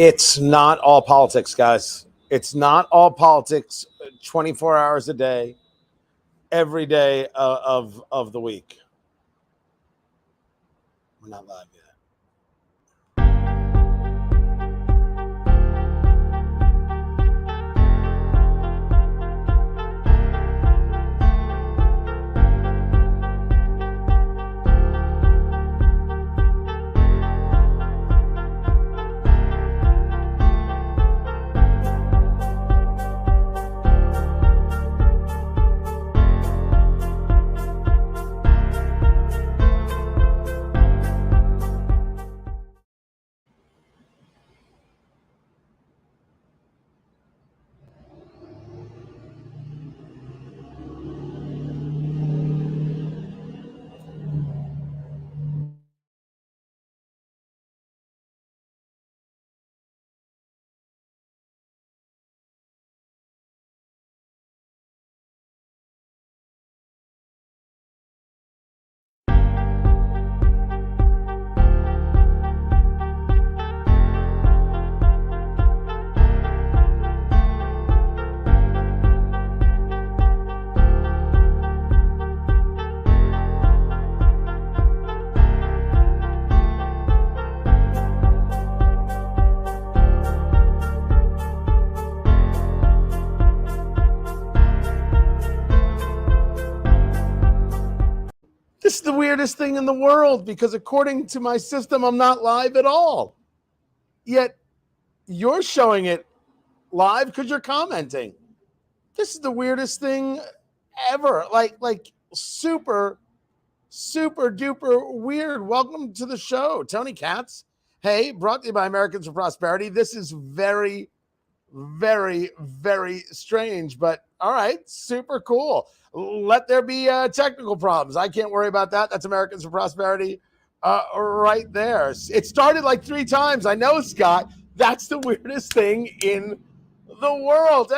It's not all politics, guys. It's not all politics 24 hours a day, every day of the week. We're not live yet. This is the weirdest thing in the world because according to my system, I'm not live at all. Yet you're showing it live because you're commenting. This is the weirdest thing ever. Like super duper weird. Welcome to the show, Tony Katz. Hey, brought to you by Americans for Prosperity. This is very, very, very strange, but all right, super cool. Let there be technical problems. I can't worry about that. That's Americans for Prosperity right there. It started like 3 times. I know, Scott. That's the weirdest thing in the world.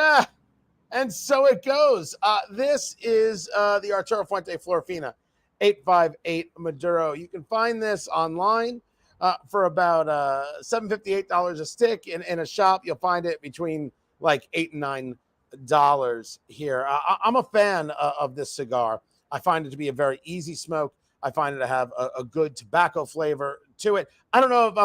And so it goes. This is the Arturo Fuente Florifina 858 Maduro. You can find this online for about $7.58 a stick. In a shop, you'll find it between like $8 and $9 here. I'm a fan of this cigar. I find it to be a very easy smoke. I find it to have a good tobacco flavor to it. I don't know if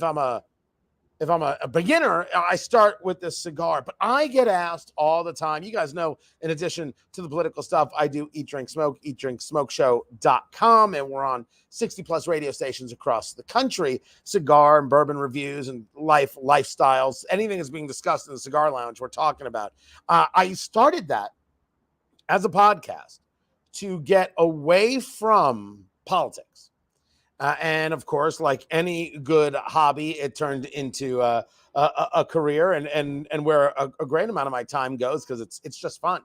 I'm a beginner, I start with this cigar, but I get asked all the time. You guys know, in addition to the political stuff, I do Eat, Drink, Smoke, eatdrinksmokeshow.com, and we're on 60 plus radio stations across the country, cigar and bourbon reviews and lifestyles, anything that's being discussed in the cigar lounge we're talking about. I started that as a podcast to get away from politics. And of course, like any good hobby, it turned into a career and where a great amount of my time goes because it's just fun.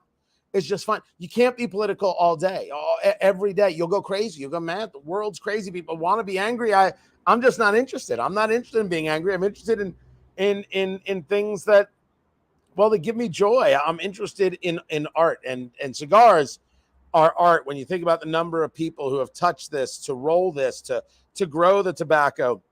It's just fun. You can't be political all day, every day. You'll go crazy. You'll go mad. The world's crazy. People want to be angry. I'm just not interested. I'm not interested in being angry. I'm interested in things that, well, they give me joy. I'm interested in art and cigars. Our art, when you think about the number of people who have touched this, to roll this, to grow the tobacco,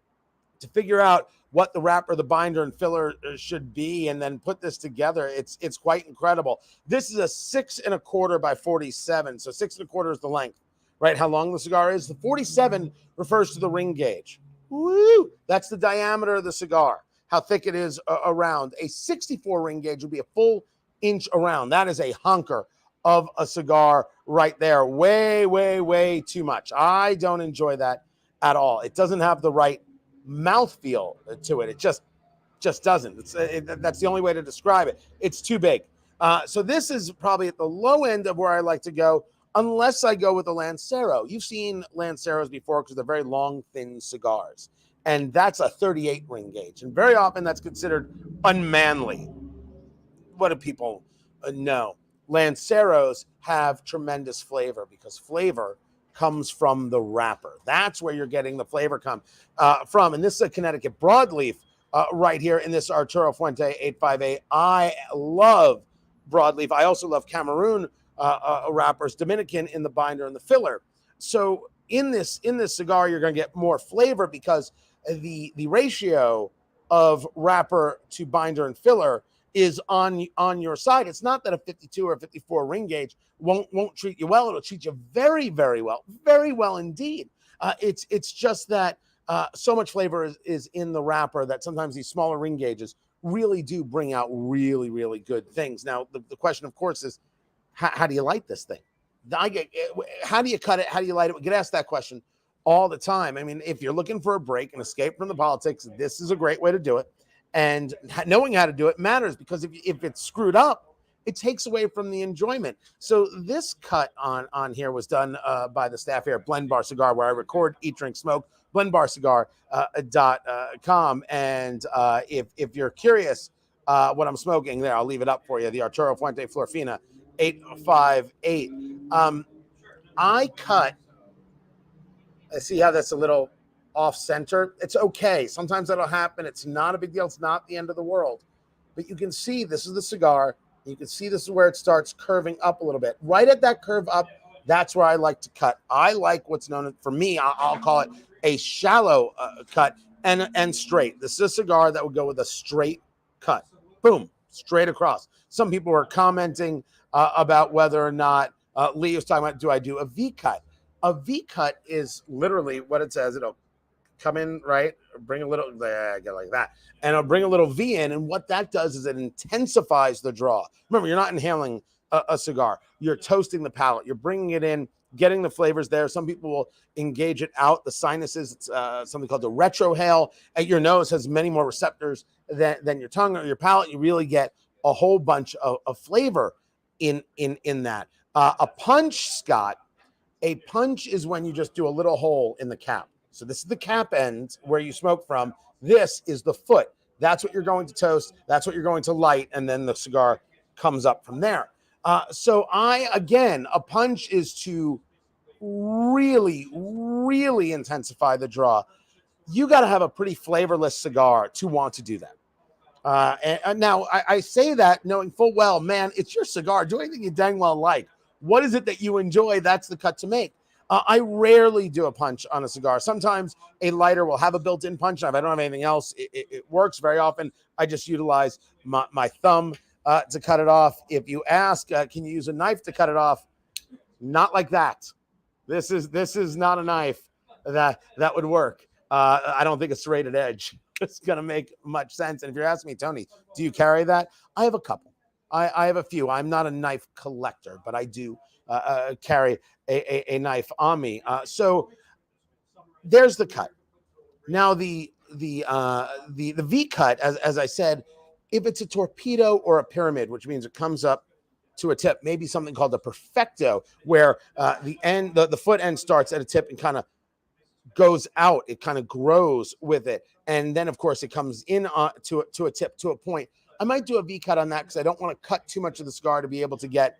to figure out what the wrapper, the binder, and filler should be, and then put this together, it's quite incredible. This is a 6 1/4 by 47, so 6 1/4 is the length, right? How long the cigar is. The 47 refers to the ring gauge. Woo! That's the diameter of the cigar, how thick it is around. A 64 ring gauge would be a full inch around. That is a hunker of a cigar right there. Way, way, way too much. I don't enjoy that at all. It doesn't have the right mouthfeel to it. It just doesn't. That's the only way to describe it. It's too big. So this is probably at the low end of where I like to go, unless I go with a Lancero. You've seen Lanceros before because they're very long, thin cigars. And that's a 38 ring gauge. And very often that's considered unmanly. What do people know? Lanceros have tremendous flavor because flavor comes from the wrapper. That's where you're getting the flavor from. And this is a Connecticut broadleaf right here in this Arturo Fuente 858. I love broadleaf. I also love Cameroon wrappers, Dominican in the binder and the filler. So in this cigar, you're going to get more flavor because the ratio of wrapper to binder and filler is on your side. It's not that a 52 or a 54 ring gauge won't treat you well. It'll treat you very, very well indeed. It's just that so much flavor is in the wrapper that sometimes these smaller ring gauges really do bring out really, really good things. Now, the question, of course, is how do you light this thing? How do you cut it? How do you light it? We get asked that question all the time. I mean, if you're looking for a break and escape from the politics, this is a great way to do it. And knowing how to do it matters, because if it's screwed up, it takes away from the enjoyment. So this cut on here was done by the staff here at Blend Bar Cigar, where I record, eat, drink, smoke, blendbarcigar.com. And if you're curious what I'm smoking there, I'll leave it up for you. The Arturo Fuente Florifina 858. I cut, I see how that's a little off center. It's okay. Sometimes that'll happen. It's not a big deal. It's not the end of the world. But you can see this is the cigar. You can see this is where it starts curving up a little bit. Right at that curve up, that's where I like to cut. I like what's known, for me, I'll call it a shallow cut and straight. This is a cigar that would go with a straight cut. Boom, straight across. Some people were commenting about whether or not Lee was talking about, do I do a V cut? A V cut is literally what it says. It'll come in, right? Bring a little, there, get like that. And it'll bring a little V in. And what that does is it intensifies the draw. Remember, you're not inhaling a cigar. You're toasting the palate. You're bringing it in, getting the flavors there. Some people will engage it out. The sinuses, it's something called the retrohale. Your nose has many more receptors than your tongue or your palate. You really get a whole bunch of flavor in that. A punch, Scott, a punch is when you just do a little hole in the cap. So this is the cap end where you smoke from. This is the foot. That's what you're going to toast. That's what you're going to light. And then the cigar comes up from there. So a punch is to really, really intensify the draw. You got to have a pretty flavorless cigar to want to do that. And now I say that knowing full well, man, it's your cigar. Do anything you dang well like. What is it that you enjoy? That's the cut to make. I rarely do a punch on a cigar. Sometimes a lighter will have a built-in punch. If I don't have anything else, it works. Very often, I just utilize my thumb to cut it off. If you ask, can you use a knife to cut it off? Not like that. This is not a knife that would work. I don't think a serrated edge is going to make much sense. And if you're asking me, Tony, do you carry that? I have a couple. I have a few. I'm not a knife collector, but I do carry a knife on me. So there's the cut. Now the V cut, as I said, if it's a torpedo or a pyramid, which means it comes up to a tip, maybe something called a perfecto, where the foot end starts at a tip and kind of goes out. It kind of grows with it, and then of course it comes in to a tip, to a point. I might do a V cut on that because I don't want to cut too much of the cigar to be able to get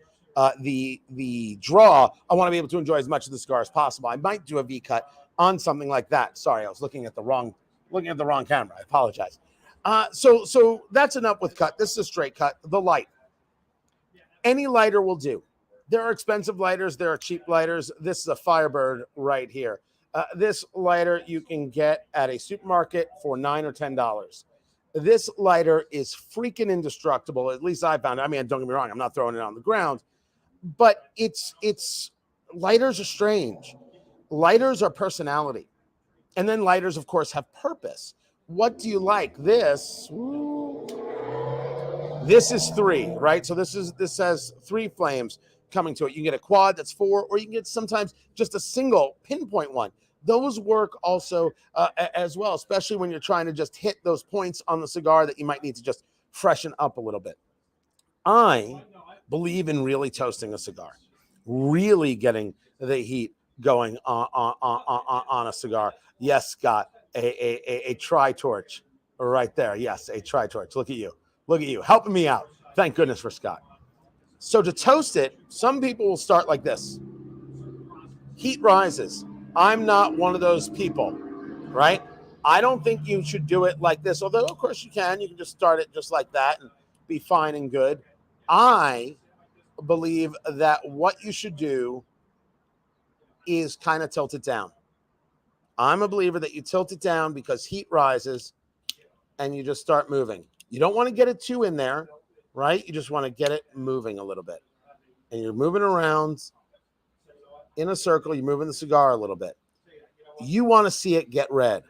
the draw. I want to be able to enjoy as much of the cigar as possible. I might do a V cut on something like that. Sorry, I was looking at the wrong camera. I apologize. So that's enough with cut. This is a straight cut. The light. Any lighter will do. There are expensive lighters. There are cheap lighters. This is a Firebird right here. This lighter you can get at a supermarket for $9 or $10. This lighter is freaking indestructible. At least I found it. I mean, don't get me wrong. I'm not throwing it on the ground, but it's lighters are strange. Lighters are personality. And then lighters, of course, have purpose. What do you like? This is 3, right? So this has 3 flames coming to it. You can get a quad that's 4, or you can get sometimes just a single pinpoint one. Those work also as well, especially when you're trying to just hit those points on the cigar that you might need to just freshen up a little bit. I believe in really toasting a cigar, really getting the heat going on a cigar. Yes, Scott, a tri-torch right there. Yes, a tri-torch. Look at you helping me out. Thank goodness for Scott. So to toast it, some people will start like this. Heat rises. I'm not one of those people, right? I don't think you should do it like this, although of course you can. You can just start it just like that and be fine and good. I believe that what you should do is kind of tilt it down. I'm a believer that you tilt it down because heat rises. and you just start moving. You don't want to get it too in there, right? You just want to get it moving a little bit. And you're moving around in a circle. You're moving the cigar a little bit. You want to see it get red.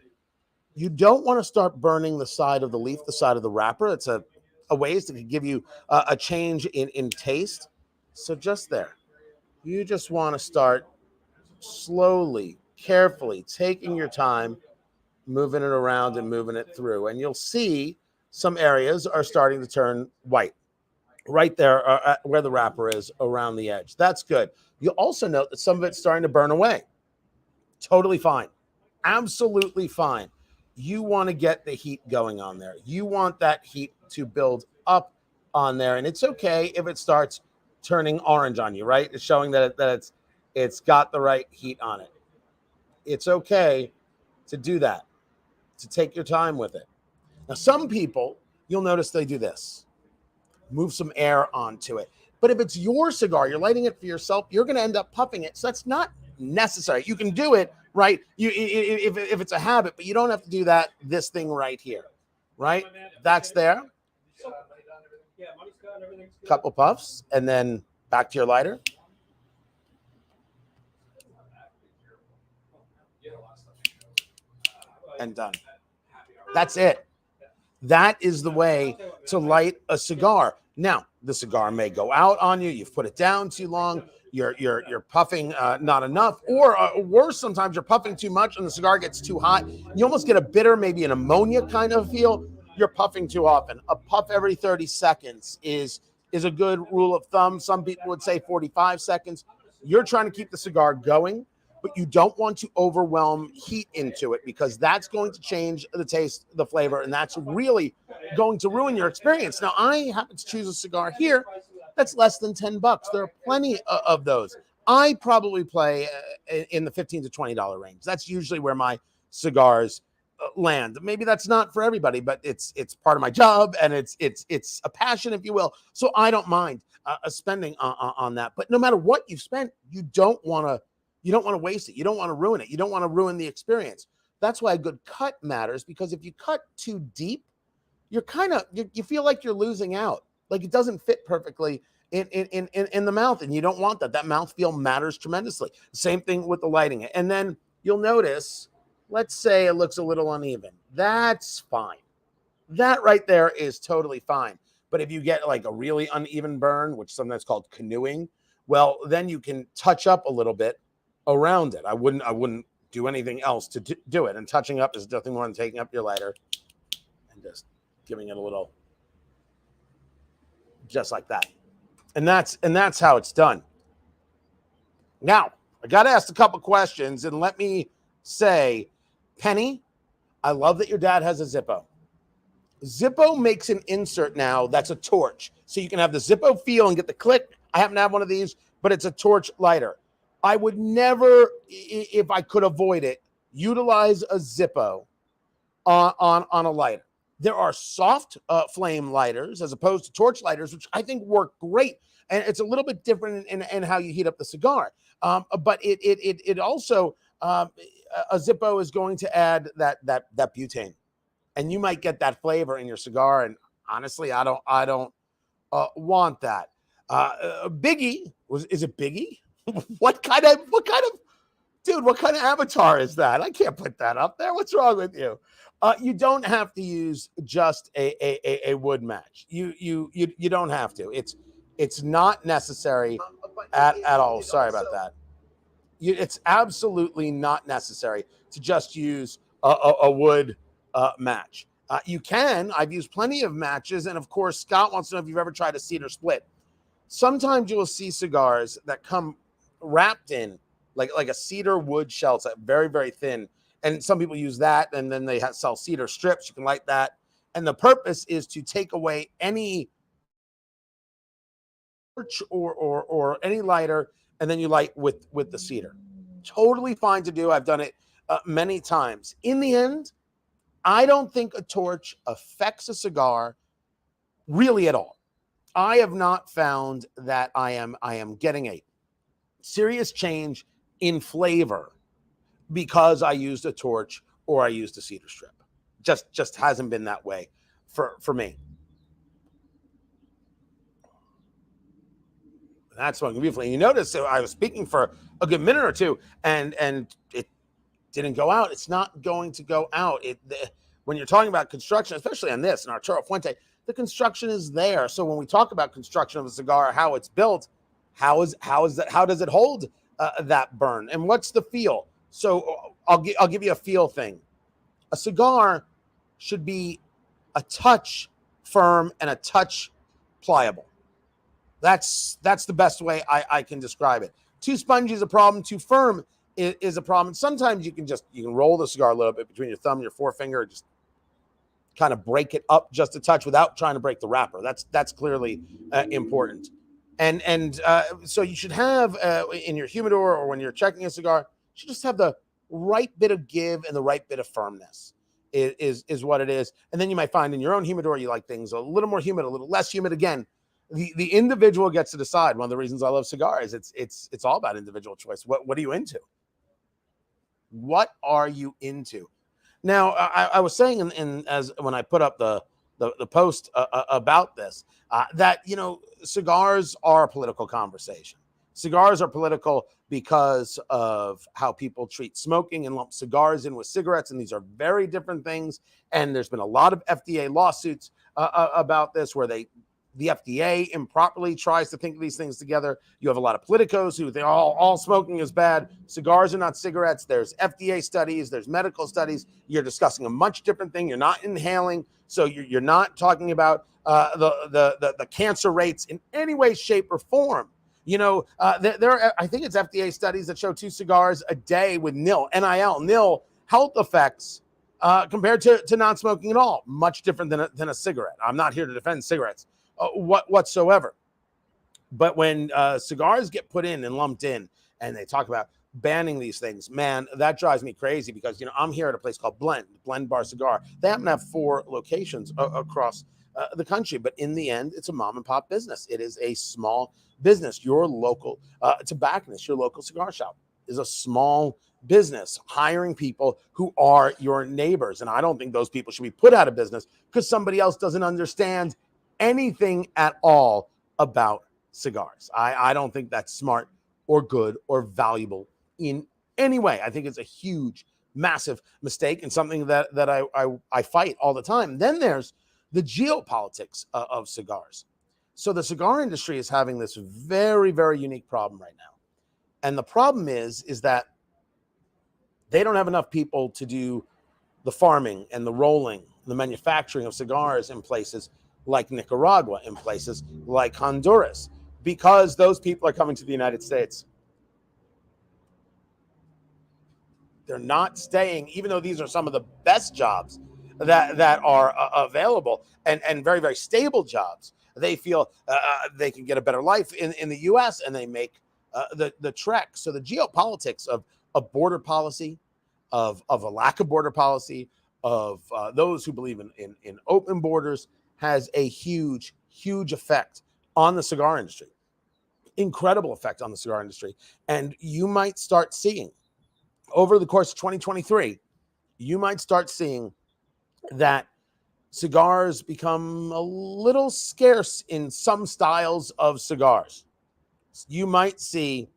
You don't want to start burning the side of the leaf, the side of the wrapper. It's a ways that can give you a change in taste. So just there, you just want to start slowly, carefully, taking your time, moving it around and moving it through. And you'll see some areas are starting to turn white right there where the wrapper is around the edge. That's good. You'll also note that some of it's starting to burn away. Totally fine. Absolutely fine. You want to get the heat going on there. You want that heat to build up on there. And it's okay if it starts turning orange on you, right? It's showing that it's got the right heat on it. It's okay to do that, to take your time with it. Now, some people, you'll notice they do this. Move some air onto it. But if it's your cigar, you're lighting it for yourself, you're going to end up puffing it. So that's not necessary. You can do it, right? If it's a habit, but you don't have to do that, this thing right here, right? That's there. Couple puffs, and then back to your lighter. And done. That's it. That is the way to light a cigar. Now, the cigar may go out on you. You've put it down too long. You're puffing not enough, or worse, sometimes you're puffing too much and the cigar gets too hot. You almost get a bitter, maybe an ammonia kind of feel. You're puffing too often. A puff every 30 seconds is a good rule of thumb. Some people would say 45 seconds. You're trying to keep the cigar going, but you don't want to overwhelm heat into it, because that's going to change the taste, the flavor, and that's really going to ruin your experience. Now, I happen to choose a cigar here that's less than $10. There are plenty of those. I probably play in the $15 to $20 range. That's usually where my cigars land. Maybe that's not for everybody, but it's part of my job, and it's a passion, if you will. So I don't mind spending on that. But no matter what you've spent, you don't want to waste it. You don't want to ruin it. You don't want to ruin the experience. That's why a good cut matters, because if you cut too deep, you're you feel like you're losing out. Like it doesn't fit perfectly in the mouth, and you don't want that. That mouthfeel matters tremendously. Same thing with the lighting. And then you'll notice, let's say it looks a little uneven. That's fine. That right there is totally fine. But if you get like a really uneven burn, which sometimes called canoeing, well, then you can touch up a little bit around it. I wouldn't do anything else to do it. And touching up is nothing more than taking up your lighter and just giving it a little, just like that. And that's how it's done. Now, I got asked a couple questions, and let me say, Penny, I love that your dad has a Zippo. Zippo makes an insert now that's a torch. So you can have the Zippo feel and get the click. I happen to have one of these, but it's a torch lighter. I would never, if I could avoid it, utilize a Zippo on a lighter. There are soft flame lighters as opposed to torch lighters, which I think work great. And it's a little bit different in how you heat up the cigar. But it also, a Zippo is going to add that butane. And you might get that flavor in your cigar. And honestly, I don't want that. Biggie, is it Biggie? What kind of avatar is that? I can't put that up there. What's wrong with you? You don't have to use just a wood match. You don't have to. It's not necessary at all. Sorry about that. It's absolutely not necessary to just use a wood match. You can. I've used plenty of matches, and of course, Scott wants to know if you've ever tried a cedar split. Sometimes you will see cigars that come wrapped in like a cedar wood shell. It's very, very thin. And some people use that, and then they sell cedar strips. You can light that. And the purpose is to take away any torch or any lighter, and then you light with the cedar. Totally fine to do. I've done it many times. In the end, I don't think a torch affects a cigar really at all. I have not found that I am getting a serious change in flavor because I used a torch or I used a cedar strip. just hasn't been that way for me. That's smoking beautifully. And you notice, so I was speaking for a good minute or two, and it didn't go out. It's not going to go out. When you're talking about construction, especially on this, in Arturo Fuente, the construction is there. So when we talk about construction of a cigar, how it's built, how does it hold that burn, and what's the feel? So I'll give you a feel thing. A cigar should be a touch firm and a touch pliable. That's the best way I can describe it. Too spongy is a problem. Too firm is a problem. Sometimes you can roll the cigar a little bit between your thumb and your forefinger, just kind of break it up just a touch without trying to break the wrapper. That's clearly important. And so you should have in your humidor, or when you're checking a cigar, you should just have the right bit of give and the right bit of firmness is what it is. And then you might find in your own humidor, you like things a little more humid, a little less humid. Again, the individual gets to decide. One of the reasons I love cigars, it's all about individual choice. What are you into? What are you into? Now, I was saying as when I put up the post about this, that, cigars are a political conversation. Cigars are political because of how people treat smoking and lump cigars in with cigarettes, and these are very different things. And there's been a lot of FDA lawsuits about this, where the FDA improperly tries to think of these things together. You have a lot of politicos who think all smoking is bad. Cigars are not cigarettes. There's FDA studies. There's medical studies. You're discussing a much different thing. You're not inhaling. So you're not talking about the cancer rates in any way, shape, or form. I think it's FDA studies that show 2 cigars a day with nil health effects compared to non-smoking at all. Much different than a cigarette. I'm not here to defend cigarettes whatsoever. But when cigars get put in and lumped in, and they talk about banning these things, man, that drives me crazy, because I'm here at a place called Blend Bar Cigar. They happen to have 4 locations across the country, but in the end, it's a mom and pop business. It is a small business. Your local tobacconist, your local cigar shop, is a small business hiring people who are your neighbors. And I don't think those people should be put out of business because somebody else doesn't understand anything at all about cigars. I don't think that's smart or good or valuable in any way. I think it's a huge, massive mistake, and something that I fight all the time. Then there's the geopolitics of cigars. So the cigar industry is having this very, very unique problem right now. And the problem is that they don't have enough people to do the farming and the rolling, the manufacturing of cigars in places like Nicaragua, in places like Honduras, because those people are coming to the United States. They're not staying, even though these are some of the best jobs that are available, and very, very stable jobs. They feel they can get a better life in the U.S., and they make the trek. So the geopolitics of border policy, of a lack of border policy, of those who believe in open borders, has a huge, huge effect on the cigar industry. Incredible effect on the cigar industry. And you might start seeing, over the course of 2023, you might start seeing that cigars become a little scarce in some styles of cigars. You might see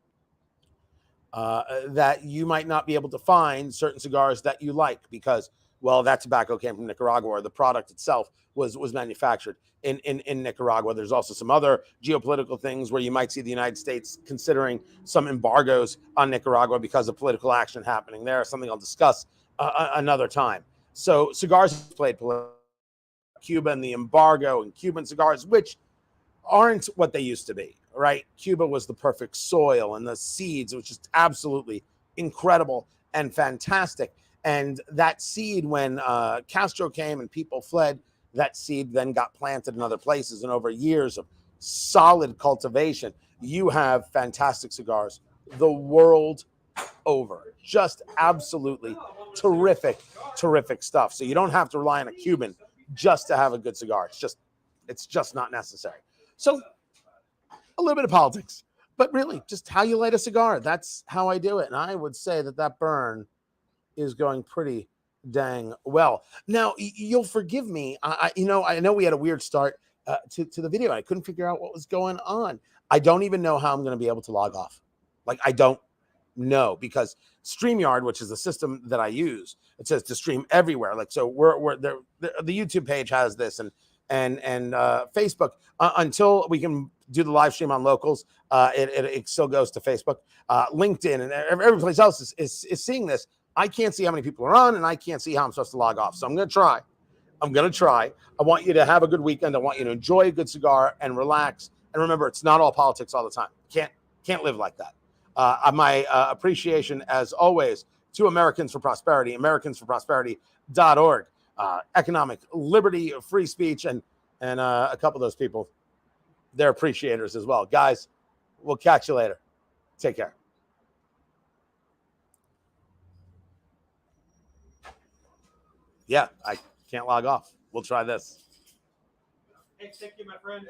that you might not be able to find certain cigars that you like because, well, that tobacco came from Nicaragua, or the product itself was manufactured in Nicaragua. There's also some other geopolitical things where you might see the United States considering some embargoes on Nicaragua because of political action happening there, something I'll discuss another time. So cigars played political. Cuba and the embargo, and Cuban cigars, which aren't what they used to be, right? Cuba was the perfect soil, and the seeds was just absolutely incredible and fantastic. And that seed, when Castro came and people fled, that seed then got planted in other places. And over years of solid cultivation, you have fantastic cigars the world over. Just absolutely terrific, terrific stuff. So you don't have to rely on a Cuban just to have a good cigar. It's just not necessary. So a little bit of politics, but really just how you light a cigar. That's how I do it. And I would say that burn is going pretty Dang. Well, now you'll forgive me. I know we had a weird start to the video. I couldn't figure out what was going on. I don't even know how I'm going to be able to log off. Like, I don't know, because StreamYard, which is the system that I use, it says to stream everywhere. Like, so we're there. The YouTube page has this, and Facebook, until we can do the live stream on locals. It still goes to Facebook, LinkedIn, and every place else is seeing this. I can't see how many people are on, and I can't see how I'm supposed to log off. So I'm going to try. I want you to have a good weekend. I want you to enjoy a good cigar and relax. And remember, it's not all politics all the time. Can't live like that. My appreciation, as always, to Americans for Prosperity, AmericansForProsperity.org, economic liberty, free speech, and a couple of those people, they're appreciators as well. Guys, we'll catch you later. Take care. Yeah, I can't log off. We'll try this. Hey, thank you, my friend.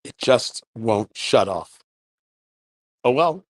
It just won't shut off. Oh well.